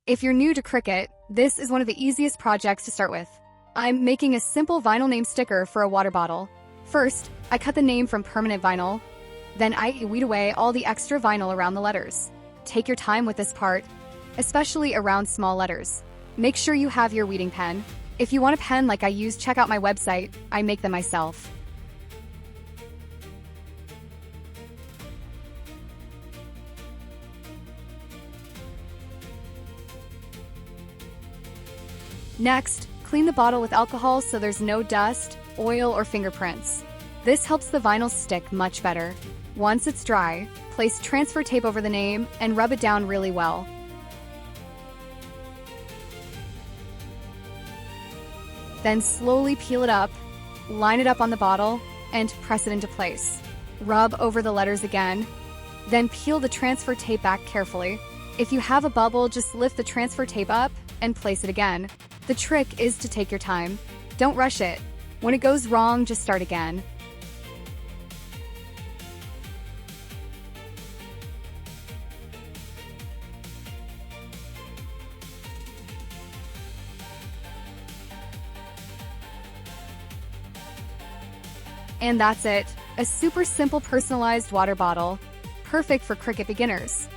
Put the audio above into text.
If you're new to Cricut, this is one of the easiest projects to start with. I'm making a simple vinyl name sticker for a water bottle. First, I cut the name from permanent vinyl. Then I weed away all the extra vinyl around the letters. Take your time with this part, especially around small letters. Make sure you have your weeding pen. If you want a pen like I use, check out my website. I make them myself. Next, clean the bottle with alcohol so there's no dust, oil, or fingerprints. This helps the vinyl stick much better. Once it's dry, place transfer tape over the name and rub it down really well. Then slowly peel it up, line it up on the bottle, and press it into place. Rub over the letters again, then peel the transfer tape back carefully. If you have a bubble, just lift the transfer tape up and place it again. The trick is to take your time. Don't rush it. When it goes wrong, just start again. And that's it. A super simple personalized water bottle. Perfect for Cricut beginners.